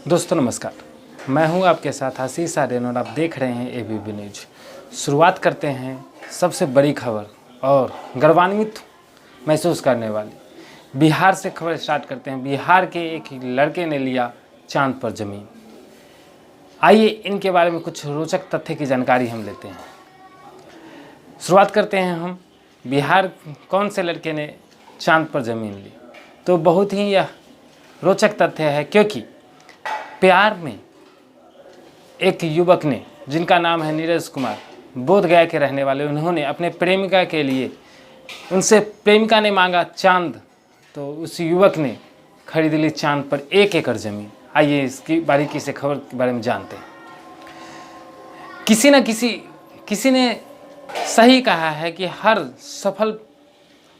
दोस्तों नमस्कार, मैं हूं आपके साथ आशीष आर्यन और आप देख रहे हैं एबीपी न्यूज। शुरुआत करते हैं सबसे बड़ी खबर और गर्वान्वित महसूस करने वाली बिहार से खबर स्टार्ट करते हैं। बिहार के एक लड़के ने लिया चांद पर ज़मीन। आइए इनके बारे में कुछ रोचक तथ्य की जानकारी हम लेते हैं। शुरुआत करते हैं हम, बिहार कौन से लड़के ने चांद पर ज़मीन ली। तो बहुत ही यह रोचक तथ्य है, क्योंकि प्यार में एक युवक ने, जिनका नाम है नीरज कुमार, बोधगया के रहने वाले, उन्होंने अपने प्रेमिका के लिए, उनसे प्रेमिका ने मांगा चांद, तो उस युवक ने खरीद ली चांद पर 1 एकड़ ज़मीन। आइए इसकी बारीकी से खबर के बारे में जानते हैं। किसी ने सही कहा है कि हर सफल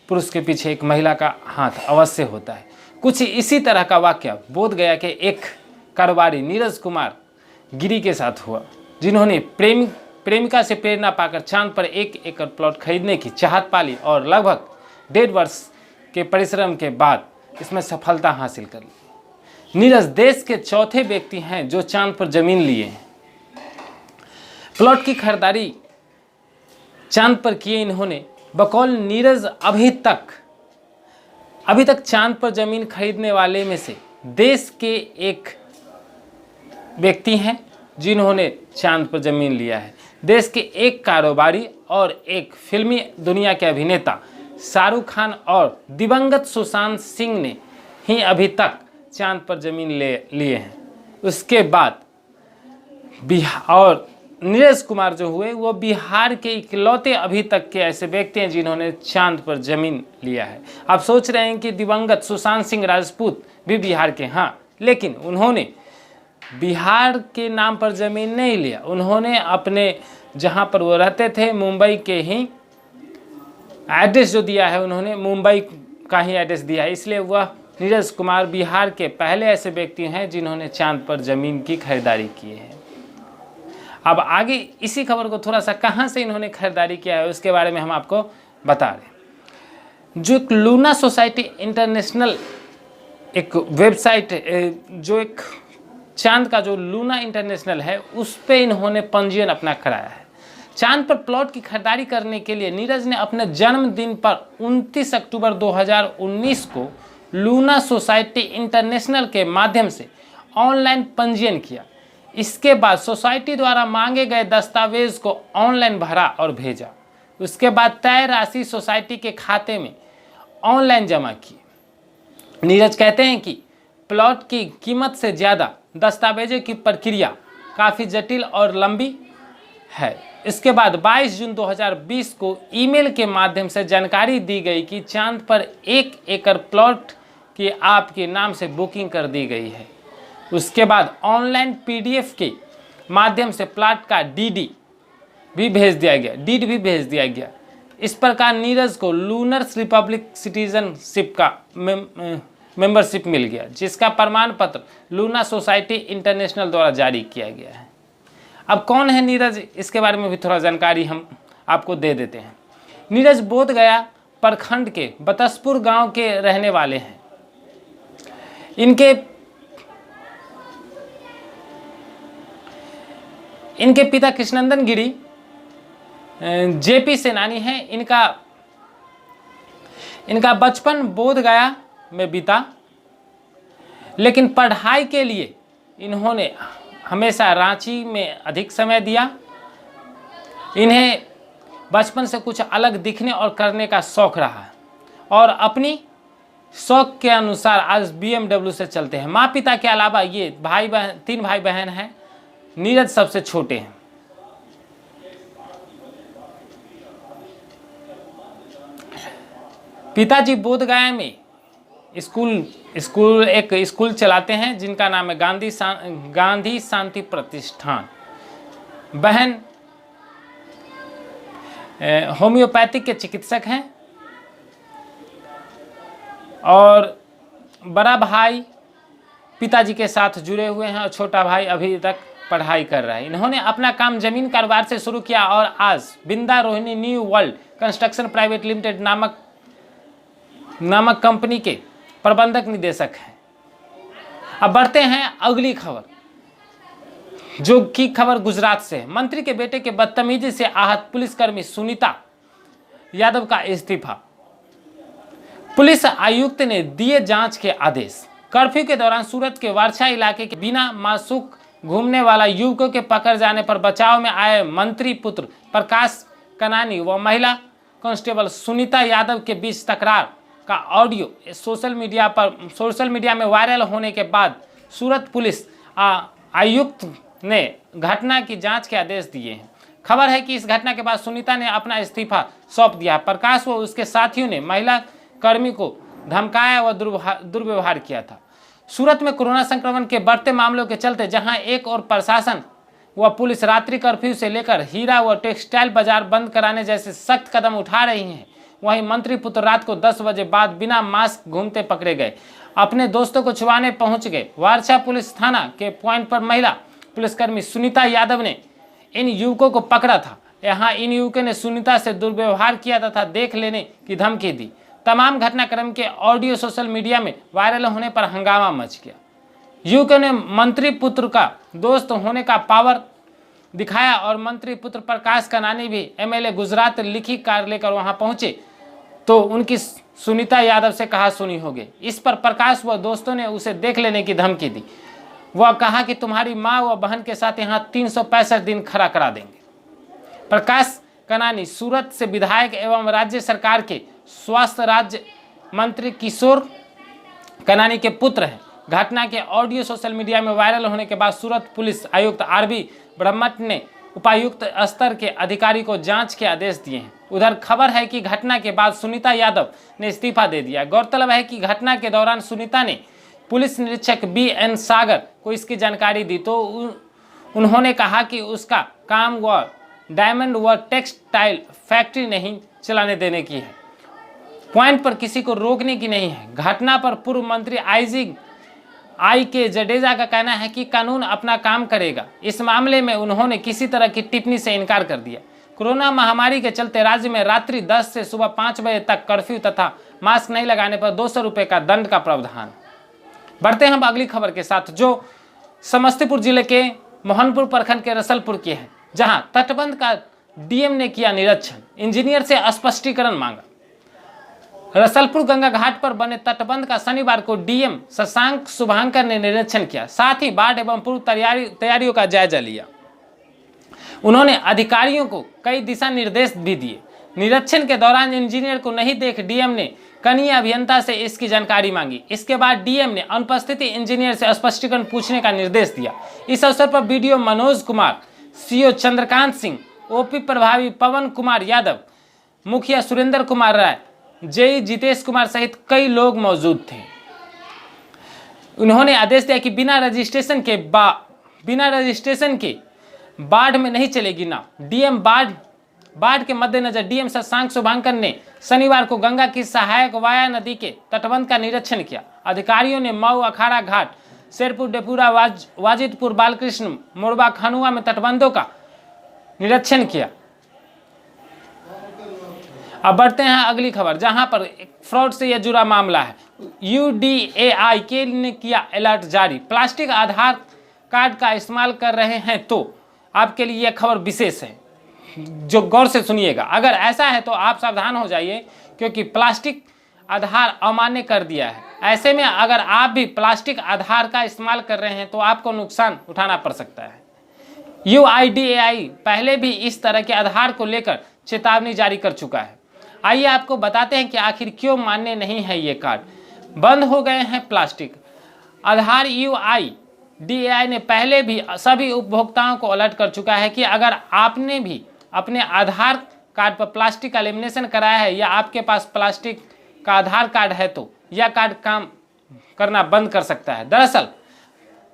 पुरुष के पीछे एक महिला का हाथ अवश्य होता है। कुछ इसी तरह का वाकया बोधगया के एक कारोबारी नीरज कुमार गिरी के साथ हुआ, जिन्होंने प्रेमिका से प्रेरणा पाकर चांद पर 1 एकड़ प्लॉट खरीदने की चाहत पाली और लगभग 1.5 वर्ष के परिश्रम के बाद इसमें सफलता हासिल कर ली। नीरज देश के चौथे व्यक्ति हैं जो चांद पर जमीन लिए हैं। प्लॉट की खरीदारी चांद पर किए इन्होंने। बकौल नीरज अभी तक चांद पर जमीन खरीदने वाले में से देश के एक व्यक्ति हैं जिन्होंने चांद पर जमीन लिया है। देश के एक कारोबारी और एक फिल्मी दुनिया के अभिनेता शाहरुख खान और दिवंगत सुशांत सिंह ने ही अभी तक चांद पर जमीन लिए हैं। उसके बाद और नीरज कुमार जो हुए वो बिहार के इकलौते अभी तक के ऐसे व्यक्ति हैं जिन्होंने चांद पर जमीन लिया है। आप सोच रहे हैं कि दिवंगत सुशांत सिंह राजपूत भी बिहार के, हाँ, लेकिन उन्होंने बिहार के नाम पर ज़मीन नहीं लिया। उन्होंने अपने जहाँ पर वो रहते थे मुंबई के ही एड्रेस जो दिया है, उन्होंने मुंबई का ही एड्रेस दिया है। इसलिए वह नीरज कुमार बिहार के पहले ऐसे व्यक्ति हैं जिन्होंने चांद पर ज़मीन की खरीदारी की है। अब आगे इसी खबर को थोड़ा सा कहाँ से इन्होंने खरीदारी किया है उसके बारे में हम आपको बता रहे। जो एक लूना सोसाइटी इंटरनेशनल एक वेबसाइट, जो एक चांद का जो लूना इंटरनेशनल है, उस पे इन्होंने पंजीयन अपना कराया है। चांद पर प्लॉट की खरीदारी करने के लिए नीरज ने अपने जन्मदिन पर 29 अक्टूबर 2019 को लूना सोसाइटी इंटरनेशनल के माध्यम से ऑनलाइन पंजीयन किया। इसके बाद सोसाइटी द्वारा मांगे गए दस्तावेज को ऑनलाइन भरा और भेजा। उसके बाद तय राशि सोसाइटी के खाते में ऑनलाइन जमा की। नीरज कहते हैं कि प्लॉट की कीमत से ज़्यादा दस्तावेजों की प्रक्रिया काफ़ी जटिल और लंबी है। इसके बाद 22 जून 2020 को ईमेल के माध्यम से जानकारी दी गई कि चांद पर 1 एकड़ प्लॉट की आपके नाम से बुकिंग कर दी गई है। उसके बाद ऑनलाइन PDF के माध्यम से प्लॉट का डीड भी भेज दिया गया। इस प्रकार नीरज को लूनर्स रिपब्लिक सिटीजनशिप का मेंबरशिप मिल गया, जिसका प्रमाण पत्र लूना सोसाइटी इंटरनेशनल द्वारा जारी किया गया है। अब कौन है नीरज, इसके बारे में भी थोड़ा जानकारी हम आपको दे देते हैं। नीरज बोधगया प्रखंड के बतसपुर गांव के रहने वाले हैं। इनके पिता कृष्णनंदन गिरी JP सेनानी हैं। इनका बचपन बोधगया में बीता, लेकिन पढ़ाई के लिए इन्होंने हमेशा रांची में अधिक समय दिया। इन्हें बचपन से कुछ अलग दिखने और करने का शौक रहा और अपनी शौक के अनुसार आज BMW से चलते हैं। माँ पिता के अलावा ये 3 भाई बहन हैं। नीरज सबसे छोटे हैं। पिताजी बोधगया में एक स्कूल चलाते हैं जिनका नाम है गांधी शांति प्रतिष्ठान। बहन होम्योपैथिक के चिकित्सक हैं और बड़ा भाई पिताजी के साथ जुड़े हुए हैं और छोटा भाई अभी तक पढ़ाई कर रहा है। इन्होंने अपना काम जमीन कारोबार से शुरू किया और आज Binda Rohini new world construction private limited नामक कंपनी के प्रबंधक निदेशक हैं। अब बढ़ते हैं अगली खबर, जो की खबर गुजरात से है। मंत्री के बेटे के बदतमीजी से आहत पुलिसकर्मी सुनीता यादव का इस्तीफा। पुलिस आयुक्त ने दिए जांच के आदेश। कर्फ्यू के दौरान सूरत के वारछा इलाके के बिना मासूक घूमने वाला युवकों के पकड़ जाने पर बचाव में आए मंत्री पुत्र प्रकाश कनानी व महिला कांस्टेबल सुनीता यादव के बीच तकरार का ऑडियो सोशल मीडिया में वायरल होने के बाद सूरत पुलिस आयुक्त ने घटना की जांच के आदेश दिए हैं। खबर है कि इस घटना के बाद सुनीता ने अपना इस्तीफा सौंप दिया। प्रकाश व उसके साथियों ने महिला कर्मी को धमकाया व दुर्व्यवहार किया था। सूरत में कोरोना संक्रमण के बढ़ते मामलों के चलते जहां एक और प्रशासन व पुलिस रात्रि कर्फ्यू से लेकर हीरा व टेक्सटाइल बाजार बंद कराने जैसे सख्त कदम उठा रही हैं, वहीं मंत्री पुत्र रात को 10 बजे बाद बिना मास्क घूमते पकड़े गए, अपने दोस्तों को छुड़ाने पहुंच गए। वारछा पुलिस थाना के पॉइंट पर महिला पुलिसकर्मी सुनीता यादव ने इन युवकों को पकड़ा था। यहाँ इन युवकों ने सुनीता से दुर्व्यवहार किया तथा देख लेने की धमकी दी। तमाम घटनाक्रम के ऑडियो सोशल मीडिया में वायरल होने पर हंगामा मच गया। युवकों ने मंत्री पुत्र का दोस्त होने का पावर दिखाया और मंत्री पुत्र प्रकाश कनानी भी एमएलए गुजरात लिखी कार लेकर वहां पहुंचे तो उनकी सुनीता यादव से कहा सुनी हो गई। इस पर प्रकाश व दोस्तों ने उसे देख लेने की धमकी दी। वह कहा कि तुम्हारी माँ व बहन के साथ यहाँ 365 दिन खड़ा करा देंगे। प्रकाश कनानी सूरत से विधायक एवं राज्य सरकार के स्वास्थ्य राज्य मंत्री किशोर कनानी के पुत्र हैं। घटना के ऑडियो सोशल मीडिया में वायरल होने के बाद सूरत पुलिस आयुक्त आरबी ब्रह्मट ने उपायुक्त स्तर के अधिकारी को जांच के आदेश दिए हैं। उधर खबर है कि घटना के बाद सुनीता यादव ने इस्तीफा दे दिया। गौरतलब है कि घटना के दौरान सुनीता ने पुलिस निरीक्षक BN सागर को इसकी जानकारी दी तो उन्होंने कहा कि उसका काम व डायमंड व टेक्सटाइल फैक्ट्री नहीं चलाने देने की है, पॉइंट पर किसी को रोकने की नहीं है। घटना पर पूर्व मंत्री IK जडेजा का कहना है कि कानून अपना काम करेगा। इस मामले में उन्होंने किसी तरह की टिप्पणी से इनकार कर दिया। कोरोना महामारी के चलते राज्य में रात्रि 10 से सुबह 5 बजे तक कर्फ्यू तथा मास्क नहीं लगाने पर 200 रुपये का दंड का प्रावधान। बढ़ते हैं हम अगली खबर के साथ, जो समस्तीपुर जिले के मोहनपुर प्रखंड के रसलपुर की है, जहां तटबंध का DM ने किया निरीक्षण, इंजीनियर से स्पष्टीकरण मांगा। रसलपुर गंगा घाट पर बने तटबंध का शनिवार को DM शशांक शुभांकर ने निरीक्षण किया, साथ ही बाढ़ एवं पूर्व तैयारियों का जायजा लिया। उन्होंने अधिकारियों को कई दिशा निर्देश भी दिए। निरीक्षण के दौरान इंजीनियर को नहीं देख DM ने कनीय अभियंता से इसकी जानकारी मांगी। इसके बाद DM ने अनुपस्थित इंजीनियर से स्पष्टीकरण पूछने का निर्देश दिया। इस अवसर पर BDO Manoj Kumar, CO Chandrakant Singh, OP प्रभारी पवन कुमार यादव, मुखिया सुरेंद्र कुमार राय, JE जितेश कुमार सहित कई लोग मौजूद थे। उन्होंने आदेश दिया कि बिना रजिस्ट्रेशन के बाढ़ में नहीं चलेगी नाव। DM बाढ़ के मद्देनजर DM शशांक शुभांकर ने शनिवार को गंगा की सहायक वाया नदी के तटबंध का निरीक्षण किया। अधिकारियों ने मऊ अखाड़ा घाट, शेरपुर डेपुरा, वाजिदपुर, बालकृष्ण, मोरबा, खनुआ में तटबंधों का निरीक्षण किया। अब बढ़ते हैं अगली खबर, जहां पर फ्रॉड से यह जुड़ा मामला है। UDAI ने किया अलर्ट जारी, प्लास्टिक आधार कार्ड का इस्तेमाल कर रहे हैं तो आपके लिए यह खबर विशेष है, जो गौर से सुनिएगा। अगर ऐसा है तो आप सावधान हो जाइए, क्योंकि प्लास्टिक आधार अमान्य कर दिया है। ऐसे में अगर आप भी प्लास्टिक आधार का इस्तेमाल कर रहे हैं तो आपको नुकसान उठाना पड़ सकता है। UIDAI पहले भी इस तरह के आधार को लेकर चेतावनी जारी कर चुका है। आइए आपको बताते हैं कि आखिर क्यों मान्य नहीं है ये कार्ड। बंद हो गए हैं प्लास्टिक आधार। UIDAI ने पहले भी सभी उपभोक्ताओं को अलर्ट कर चुका है कि अगर आपने भी अपने आधार कार्ड पर प्लास्टिक का लेमिनेशन कराया है या आपके पास प्लास्टिक का आधार कार्ड है तो यह कार्ड काम करना बंद कर सकता है। दरअसल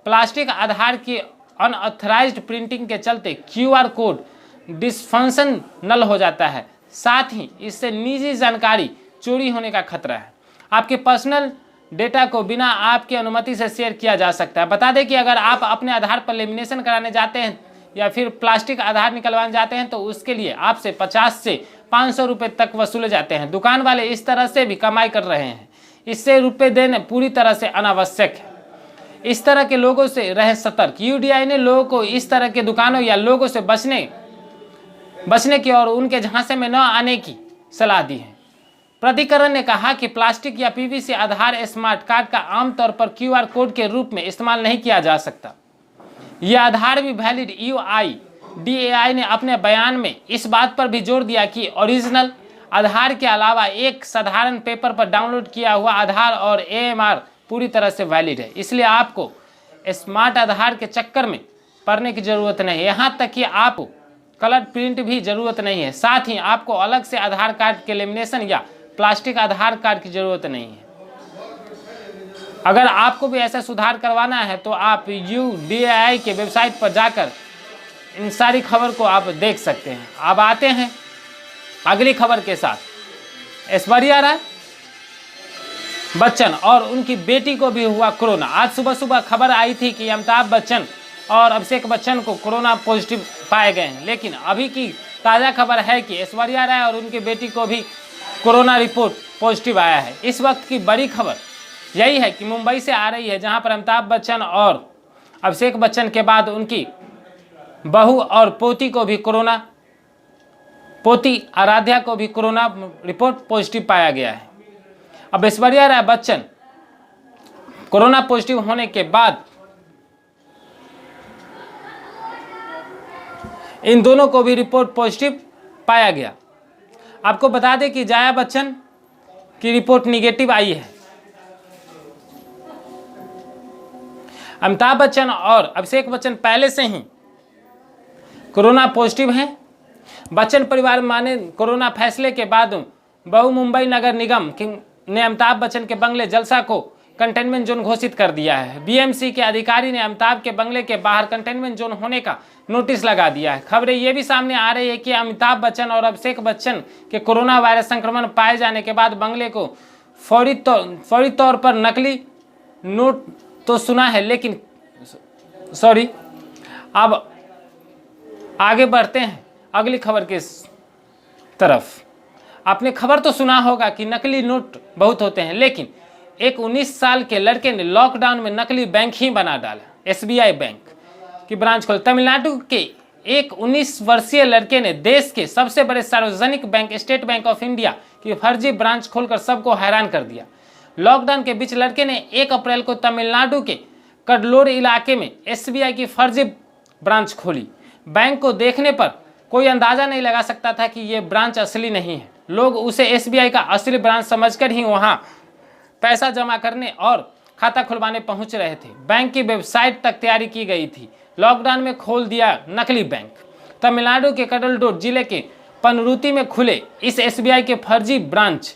प्लास्टिक आधार की अनऑथराइज्ड प्रिंटिंग के चलते QR कोड डिसफंक्शनल हो जाता है, साथ ही इससे निजी जानकारी चोरी होने का खतरा है। आपके पर्सनल डेटा को बिना आपकी अनुमति से शेयर किया जा सकता है। बता दें कि अगर आप अपने आधार पर लेमिनेशन कराने जाते हैं या फिर प्लास्टिक आधार निकलवाने जाते हैं तो उसके लिए आपसे 50 से 500 रुपये तक वसूले जाते हैं। दुकान वाले इस तरह से भी कमाई कर रहे हैं, इससे रुपये देने पूरी तरह से अनावश्यक है। इस तरह के लोगों से रहे सतर्क। यूडीआई ने लोगों को इस तरह के दुकानों या लोगों से बचने की और उनके झांसे में न आने की सलाह दी है। प्राधिकरण ने कहा कि प्लास्टिक या पीवीसी आधार स्मार्ट कार्ड का आमतौर पर क्यूआर कोड के रूप में इस्तेमाल नहीं किया जा सकता। यह आधार भी वैलिड। यूआईडीएआई ने अपने बयान में इस बात पर भी जोर दिया कि ओरिजिनल आधार के अलावा एक साधारण पेपर पर डाउनलोड किया हुआ आधार और एएमआर पूरी तरह से वैलिड है, इसलिए आपको स्मार्ट आधार के चक्कर में पड़ने की जरूरत नहीं है। यहाँ तक कि आपको कलर प्रिंट भी जरूरत नहीं है। साथ ही आपको अलग से आधार कार्ड के लेमिनेशन या प्लास्टिक आधार कार्ड की जरूरत नहीं है। अगर आपको भी ऐसा सुधार करवाना है तो आप यूडीआई के वेबसाइट पर जाकर इन सारी खबर को आप देख सकते हैं। अब आते हैं अगली खबर के साथ। ऐश्वर्या राय बच्चन और उनकी बेटी को भी हुआ कोरोना। आज सुबह सुबह खबर आई थी कि अमिताभ बच्चन और अभिषेक बच्चन को कोरोना पॉजिटिव पाए गए हैं, लेकिन अभी की ताज़ा खबर है कि ऐश्वर्या राय और उनकी बेटी को भी कोरोना रिपोर्ट पॉजिटिव आया है। इस वक्त की बड़ी खबर यही है कि मुंबई से आ रही है, जहां पर अमिताभ बच्चन और अभिषेक बच्चन के बाद उनकी बहू और पोती को भी कोरोना, पोती आराध्या को भी कोरोना रिपोर्ट पॉजिटिव पाया गया है। अब ऐश्वर्या राय बच्चन कोरोना पॉजिटिव होने के बाद इन दोनों को भी रिपोर्ट पॉजिटिव पाया गया। आपको बता दें कि जया बच्चन की रिपोर्ट निगेटिव आई है। अमिताभ बच्चन और अभिषेक बच्चन पहले से ही कोरोना पॉजिटिव हैं। बच्चन परिवार माने कोरोना फैसले के बाद बहू मुंबई नगर निगम ने अमिताभ बच्चन के बंगले जलसा को कंटेनमेंट जोन घोषित कर दिया है। बीएमसी के अधिकारी ने अमिताभ के बंगले के बाहर कंटेनमेंट जोन होने का नोटिस लगा दिया है। खबरें ये भी सामने आ रही है कि अमिताभ बच्चन और अभिषेक बच्चन के कोरोना वायरस संक्रमण पाए जाने के बाद बंगले को फौरी तौर पर नकली नोट तो सुना है, लेकिन अब आगे बढ़ते हैं अगली खबर के तरफ। आपने खबर तो सुना होगा कि नकली नोट बहुत होते हैं, लेकिन एक 19 साल के लड़के ने लॉकडाउन में नकली बैंक ही बना डाला। एसबीआई बैंक की ब्रांच खोल। तमिलनाडु के एक 19 वर्षीय लड़के ने देश के सबसे बड़े सार्वजनिक bank state bank of India की फर्जी ब्रांच खोलकर सबको हैरान कर दिया। लॉकडाउन के बीच लड़के ने 1 अप्रैल को तमिलनाडु के कडलोर इलाके में एसबीआई की फर्जी ब्रांच खोली। बैंक को देखने पर कोई अंदाजा नहीं लगा सकता था कि ये ब्रांच असली नहीं है। लोग उसे एसबीआई का असली ब्रांच समझकर ही वहां पैसा जमा करने और खाता खुलवाने पहुंच रहे थे। बैंक की वेबसाइट तक तैयारी की गई थी। लॉकडाउन में खोल दिया नकली बैंक। तमिलनाडु के कडलडोर जिले के पनरुति में खुले इस एसबीआई के फर्जी ब्रांच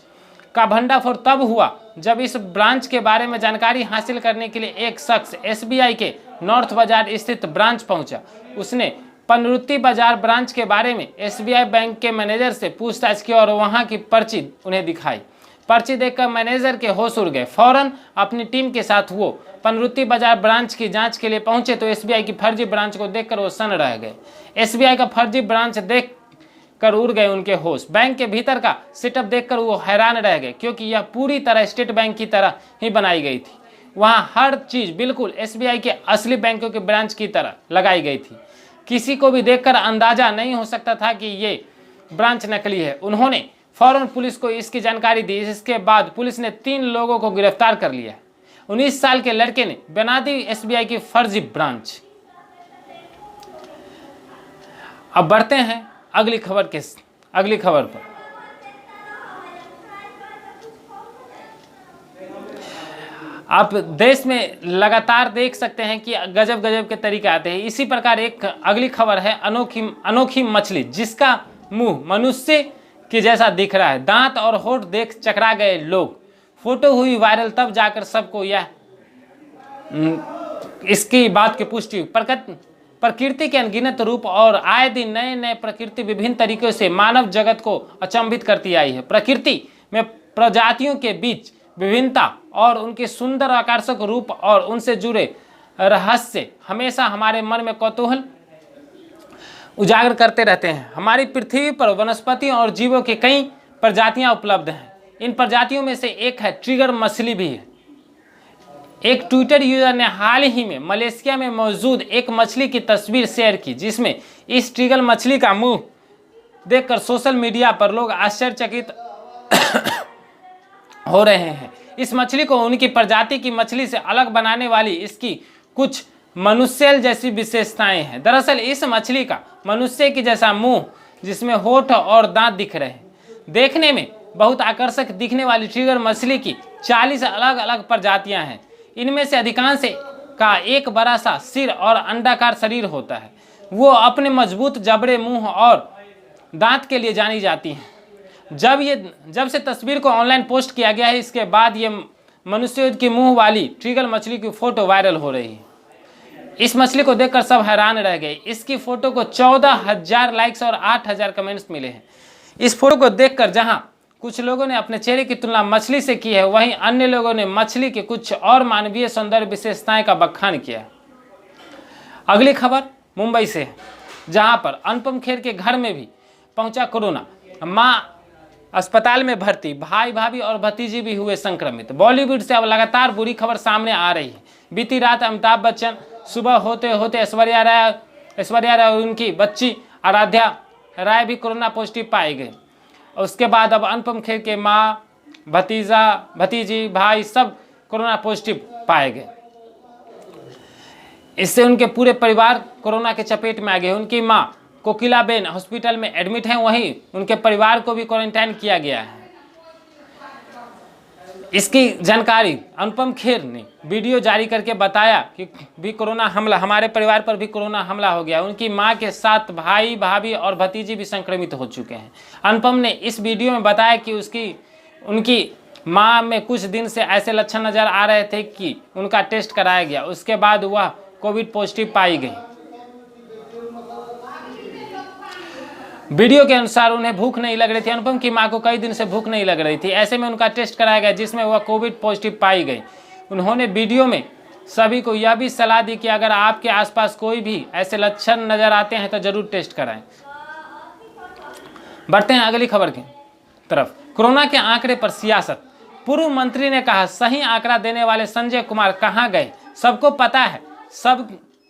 का भंडाफोड़ तब हुआ जब इस ब्रांच के बारे में जानकारी हासिल करने के लिए एक शख्स एसबीआई के नॉर्थ बाजार स्थित ब्रांच पहुंचा। उसने पनरुति बाजार ब्रांच के बारे में एसबीआई बैंक के मैनेजर से पूछताछ की और वहां की पर्ची उन्हें दिखाई। पर्ची देखकर मैनेजर के होश उड़ गए। फौरन अपनी टीम के साथ वो पनरुति बाजार ब्रांच की जांच के लिए पहुंचे तो एसबीआई की फर्जी ब्रांच को देखकर वो सन्न रह गए। एसबीआई का फर्जी ब्रांच देखकर उड़ गए उनके होश। बैंक के भीतर का सेटअप देखकर वो हैरान रह गए, क्योंकि यह पूरी तरह स्टेट बैंक की तरह ही बनाई गई थी। वहाँ हर चीज बिल्कुल एसबीआई के असली बैंकों के ब्रांच की तरह लगाई गई थी। किसी को भी देखकर अंदाजा नहीं हो सकता था कि ये ब्रांच नकली है। उन्होंने फौरन पुलिस को इसकी जानकारी दी। इसके बाद पुलिस ने 3 लोगों को गिरफ्तार कर लिया। 19 साल के लड़के ने बना दी एसबीआई की फर्जी ब्रांच। अब बढ़ते हैं अगली खबर पर। आप देश में लगातार देख सकते हैं कि गजब गजब के तरीके आते हैं। इसी प्रकार एक अगली खबर है अनोखी मछली जिसका मुंह मनुष्य के जैसा दिख रहा है। दांत और होंठ देख चकरा गए लोग। फोटो हुई वायरल, तब जाकर सबको यह इसकी बात की पुष्टि हुई। प्रकृति के अनगिनत रूप और आए दिन नए नए प्रकृति विभिन्न तरीकों से मानव जगत को अचंभित करती आई है। प्रकृति में प्रजातियों के बीच विभिन्नता और उनके सुंदर आकर्षक रूप और उनसे जुड़े रहस्य हमेशा हमारे मन में कौतूहल उजागर करते रहते हैं। हमारी पृथ्वी पर वनस्पतियों और जीवों की कई प्रजातियां उपलब्ध हैं। इन प्रजातियों में से एक है ट्रिगर मछली भी है। एक ट्विटर यूजर ने हाल ही में मलेशिया में मौजूद एक मछली की तस्वीर शेयर की, जिसमें इस ट्रिगल मछली का मुंह देखकर सोशल मीडिया पर लोग आश्चर्यचकित हो रहे हैं। इस मछली को उनकी प्रजाति की मछली से अलग बनाने वाली इसकी कुछ मनुष्य जैसी विशेषताएं हैं। दरअसल इस मछली का मनुष्य की जैसा मुंह, जिसमें होठ और दांत दिख रहे हैं। देखने में बहुत आकर्षक दिखने वाली ट्रिगर मछली की 40 अलग अलग प्रजातियां हैं। इनमें से अधिकांश का एक बड़ा सा सिर और अंडाकार शरीर होता है। वो अपने मजबूत जबड़े, मुंह और दांत के लिए जानी जाती हैं। जब से तस्वीर को ऑनलाइन पोस्ट किया गया है, इसके बाद ये मनुष्य की मुंह वाली ट्रिगल मछली की फोटो वायरल हो रही है। इस मछली को देखकर सब हैरान रह गए। इसकी फोटो को 14,000 लाइक्स और 8,000 कमेंट्स मिले हैं। इस फोटो को देखकर जहां कुछ लोगों ने अपने चेहरे की तुलना मछली से की है, वहीं अन्य लोगों ने मछली के कुछ और मानवीय सौंदर्य विशेषताएं का बखान किया। अगली खबर मुंबई से है, जहां पर अनुपम खेर के घर में भी पहुंचा कोरोना। मां अस्पताल में भर्ती, भाई भाभी और भतीजी भी हुए संक्रमित। बॉलीवुड से अब लगातार बुरी खबर सामने आ रही है। बीती रात अमिताभ बच्चन, सुबह होते होते ऐश्वर्या राय और उनकी बच्ची आराध्या राय भी कोरोना पॉजिटिव पाए गए। उसके बाद अब अनुपम खेर के माँ, भतीजी, भाई सब कोरोना पॉजिटिव पाए गए। इससे उनके पूरे परिवार कोरोना के चपेट में आ गए। उनकी माँ कोकिलाबेन हॉस्पिटल में एडमिट हैं, वहीं उनके परिवार को भी क्वारंटाइन किया गया है। इसकी जानकारी अनुपम खेर ने वीडियो जारी करके बताया कि भी कोरोना हमला, हमारे परिवार पर भी कोरोना हमला हो गया। उनकी मां के साथ भाई, भाभी और भतीजी भी संक्रमित हो चुके हैं। अनुपम ने इस वीडियो में बताया कि उनकी मां में कुछ दिन से ऐसे लक्षण नजर आ रहे थे कि उनका टेस्ट कराया गया। उसके बाद वह कोविड पॉजिटिव पाई गई। वीडियो के अनुसार उन्हें भूख नहीं लग रही थी। अनुपम की मां को कई दिन से भूख नहीं लग रही थी। ऐसे में उनका टेस्ट कराया गया, जिसमें वह कोविड पॉजिटिव पाई गई। उन्होंने वीडियो में सभी को यह भी सलाह दी कि अगर आपके आसपास कोई भी ऐसे लक्षण नजर आते हैं तो जरूर टेस्ट कराएं। बढ़ते हैं अगली खबर की तरफ। कोरोना के आंकड़े पर सियासत। पूर्व मंत्री ने कहा, सही आंकड़ा देने वाले संजय कुमार कहां गए? सबको पता है।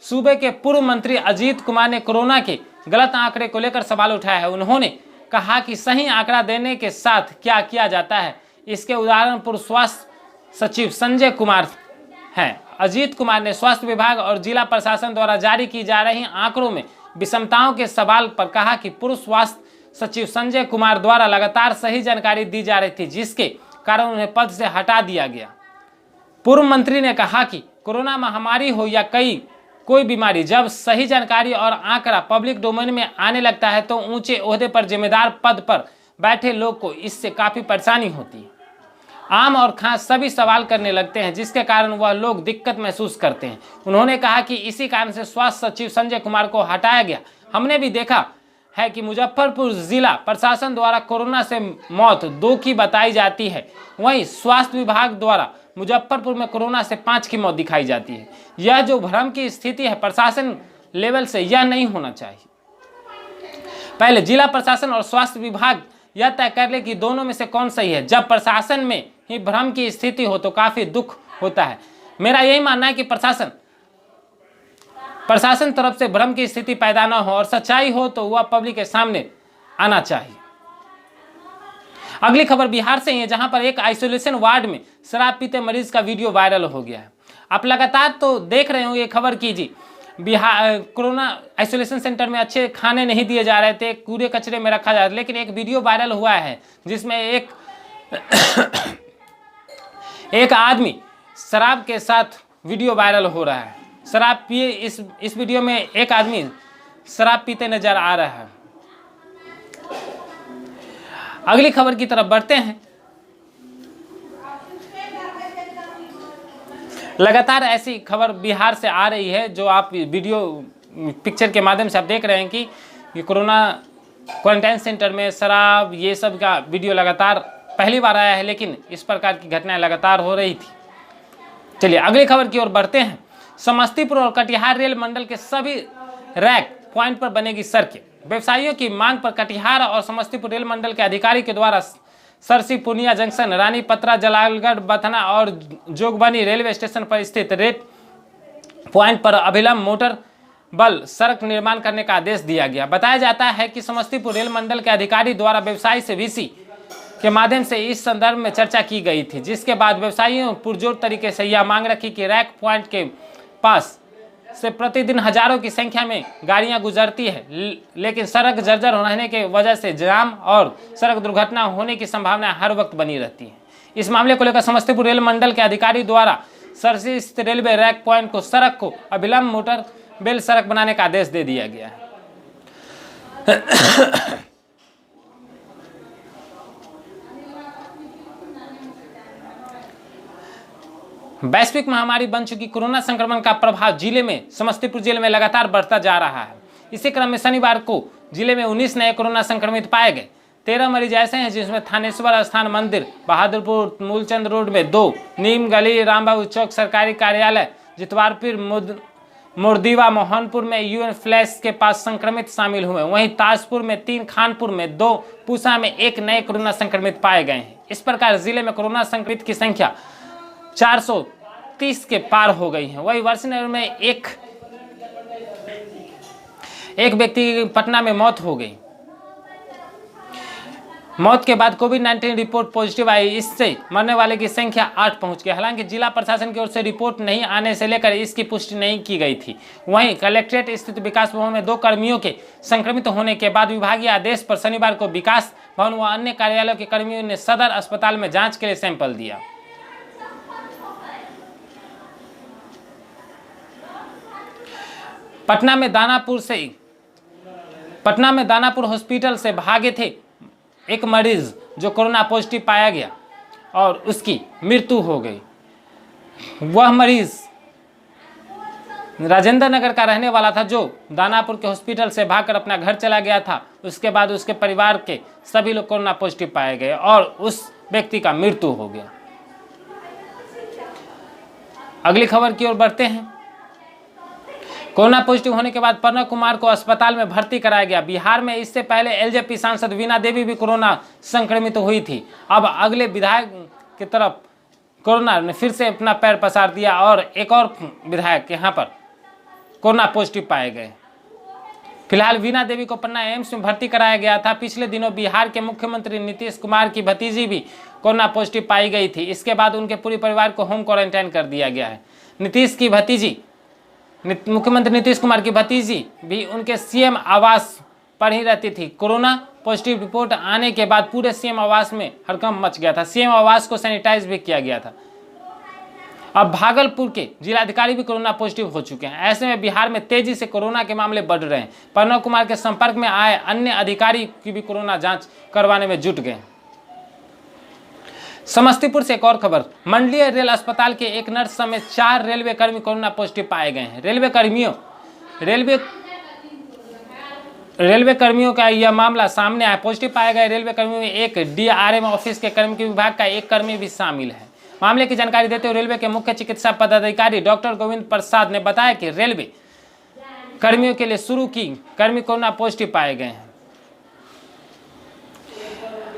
सूबे के पूर्व मंत्री अजीत कुमार ने कोरोना के गलत आंकड़े को लेकर सवाल उठाया है। उन्होंने कहा कि सही आंकड़ा देने के साथ क्या किया जाता है, इसके उदाहरण पूर्व स्वास्थ्य सचिव संजय कुमार हैं। अजीत कुमार ने स्वास्थ्य विभाग और जिला प्रशासन द्वारा जारी की जा रही आंकड़ों में विषमताओं के सवाल पर कहा कि पूर्व स्वास्थ्य सचिव संजय कुमार द्वारा लगातार सही जानकारी दी जा रही थी, जिसके कारण उन्हें पद से हटा दिया गया। पूर्व मंत्री ने कहा कि कोरोना महामारी हो या कोई बीमारी, जब सही जानकारी और आंकड़ा पब्लिक डोमेन में आने लगता है तो ऊंचे ओहदे पर जिम्मेदार पद पर बैठे लोग को इससे काफी परेशानी होती है। आम और खास सभी सवाल करने लगते हैं, जिसके कारण वह लोग दिक्कत महसूस करते हैं। उन्होंने कहा कि इसी कारण से स्वास्थ्य सचिव संजय कुमार को हटाया गया। हमने भी देखा है कि मुजफ्फरपुर जिला प्रशासन द्वारा कोरोना से मौत 2 की बताई जाती है, वहीं स्वास्थ्य विभाग द्वारा मुजफ्फरपुर में कोरोना से 5 की मौत दिखाई जाती है। यह जो भ्रम की स्थिति है, प्रशासन लेवल से यह नहीं होना चाहिए। पहले जिला प्रशासन और स्वास्थ्य विभाग यह तय कर ले कि दोनों में से कौन सही है। जब प्रशासन में ही भ्रम की स्थिति हो तो काफी दुख होता है। मेरा यही मानना है कि प्रशासन तरफ से भ्रम की स्थिति पैदा न हो और सच्चाई हो तो वह पब्लिक के सामने आना चाहिए। अगली खबर बिहार से ही है, जहां पर एक आइसोलेशन वार्ड में शराब पीते मरीज का वीडियो वायरल हो गया है। आप लगातार तो देख रहे हो ये खबर कीजिए। बिहार कोरोना आइसोलेशन सेंटर में अच्छे खाने नहीं दिए जा रहे थे, कूड़े कचरे में रखा जा रहा था, लेकिन एक वीडियो वायरल हुआ है जिसमें एक आदमी शराब के साथ वीडियो वायरल हो रहा है। शराब पिए इस वीडियो में एक आदमी शराब पीते नजर आ रहा है। अगली खबर की तरफ बढ़ते हैं। लगातार ऐसी खबर बिहार से आ रही है, जो आप वीडियो पिक्चर के माध्यम से आप देख रहे हैं कि कोरोना क्वारंटाइन सेंटर में शराब ये सब का वीडियो लगातार पहली बार आया है, लेकिन इस प्रकार की घटनाएं लगातार हो रही थी। चलिए अगली खबर की ओर बढ़ते हैं। समस्तीपुर और कटिहार रेल मंडल के सभी रैक पॉइंट पर बनेगी सड़कें। व्यवसायियों की मांग पर कटिहार और समस्तीपुर रेल मंडल के अधिकारी के द्वारा सरसी पूर्णिया जंक्शन, रानी पत्रा, जलालगढ़, बथना और जोगबनी रेलवे स्टेशन पर स्थित रेड पॉइंट पर अभिलंब मोटर बल सड़क निर्माण करने का आदेश दिया गया। बताया जाता है कि समस्तीपुर रेल मंडल के अधिकारी द्वारा व्यवसायी से वीसी के माध्यम से इस संदर्भ में चर्चा की गई थी, जिसके बाद व्यवसायियों पुरजोर तरीके से यह मांग रखी कि रैक पॉइंट के पास से प्रतिदिन हजारों की संख्या में गाड़ियां गुजरती है, लेकिन सड़क जर्जर रहने के वजह से जाम और सड़क दुर्घटना होने की संभावना हर वक्त बनी रहती है। इस मामले को लेकर समस्तीपुर रेल मंडल के अधिकारी द्वारा सरसी स्थित रेलवे रैक पॉइंट को सड़क को अभिलंब मोटर बेल सड़क बनाने का आदेश दे दिया गया है। वैश्विक महामारी बन चुकी कोरोना संक्रमण का प्रभाव जिले में समस्तीपुर जिले में लगातार बढ़ता जा रहा है। इसी क्रम में शनिवार को जिले में 19 नए कोरोना संक्रमित पाए गए। 13 मरीज ऐसे हैं जिसमें थानेश्वर स्थान मंदिर, बहादुरपुर, मूलचंद रोड में 2, नीम गली, रामबाबू चौक सरकारी कार्यालय, जितवारपुर, मुर्दीवा, मोहनपुर में यूएन फ्लैश के पास संक्रमित शामिल हुए। वहीं ताजपुर में 3, खानपुर में 2, पूसा में 1 नए कोरोना संक्रमित पाए गए हैं। इस प्रकार जिले में कोरोना संक्रमित की संख्या 430 के पार हो गई है। वही वर्षनगर में एक व्यक्ति की पटना में मौत हो गई। मौत के बाद कोविड-19 रिपोर्ट पॉजिटिव आई, इससे मरने वाले की संख्या 8 पहुंच गई। हालांकि जिला प्रशासन की ओर से रिपोर्ट नहीं आने से लेकर इसकी पुष्टि नहीं की गई थी। वहीं कलेक्ट्रेट स्थित विकास भवन में 2 कर्मियों के संक्रमित होने के बाद विभागीय आदेश पर शनिवार को विकास भवन व अन्य कार्यालयों के कर्मियों ने सदर अस्पताल में जांच के लिए सैंपल दिया। पटना में दानापुर हॉस्पिटल से भागे थे एक मरीज जो कोरोना पॉजिटिव पाया गया और उसकी मृत्यु हो गई। वह मरीज राजेंद्र नगर का रहने वाला था, जो दानापुर के हॉस्पिटल से भागकर अपना घर चला गया था। उसके बाद उसके परिवार के सभी लोग कोरोना पॉजिटिव पाए गए और उस व्यक्ति का मृत्यु हो गया। अगली खबर की ओर बढ़ते हैं। कोरोना पॉजिटिव होने के बाद प्रणव कुमार को अस्पताल में भर्ती कराया गया। बिहार में इससे पहले एलजेपी सांसद वीणा देवी भी कोरोना संक्रमित हुई थी। अब अगले विधायक की तरफ कोरोना ने फिर से अपना पैर पसार दिया और एक और विधायक यहाँ पर कोरोना पॉजिटिव पाए गए। फिलहाल वीणा देवी को पटना एम्स में भर्ती कराया गया था। पिछले दिनों बिहार के मुख्यमंत्री नीतीश कुमार की भतीजी भी कोरोना पॉजिटिव पाई गई थी। इसके बाद उनके पूरे परिवार को होम क्वारंटाइन कर दिया गया है। मुख्यमंत्री नीतीश कुमार की भतीजी भी उनके सीएम आवास पर ही रहती थी। कोरोना पॉजिटिव रिपोर्ट आने के बाद पूरे सीएम आवास में हड़कंप मच गया था। सीएम आवास को सैनिटाइज भी किया गया था। अब भागलपुर के जिलाधिकारी भी कोरोना पॉजिटिव हो चुके हैं। ऐसे में बिहार में तेजी से कोरोना के मामले बढ़ रहे हैं। प्रणव कुमार के संपर्क में आए अन्य अधिकारी की भी कोरोना जांच करवाने में जुट गए। समस्तीपुर से एक और खबर। मंडलीय रेल अस्पताल के एक नर्स समेत 4 रेलवे कर्मी कोरोना पॉजिटिव पाए गए हैं। रेलवे कर्मियों का यह मामला सामने आया। पॉजिटिव पाए गए रेलवे कर्मियों में एक डीआरएम ऑफिस के कर्मी के विभाग का एक कर्मी भी शामिल है। मामले की जानकारी देते हुए रेलवे के मुख्य चिकित्सा पदाधिकारी डॉक्टर गोविंद प्रसाद ने बताया कि रेलवे कर्मियों के लिए शुरू की कर्मी कोरोना पॉजिटिव पाए गए हैं।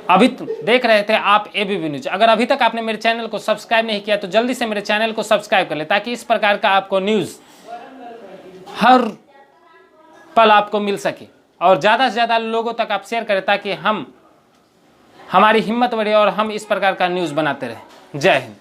अभी देख रहे थे आप एबीपी न्यूज। अगर अभी तक आपने मेरे चैनल को सब्सक्राइब नहीं किया तो जल्दी से मेरे चैनल को सब्सक्राइब कर ले, ताकि इस प्रकार का आपको न्यूज़ हर पल आपको मिल सके और ज़्यादा से ज़्यादा लोगों तक आप शेयर करें, ताकि हमारी हिम्मत बढ़े और हम इस प्रकार का न्यूज़ बनाते रहें। जय हिंद।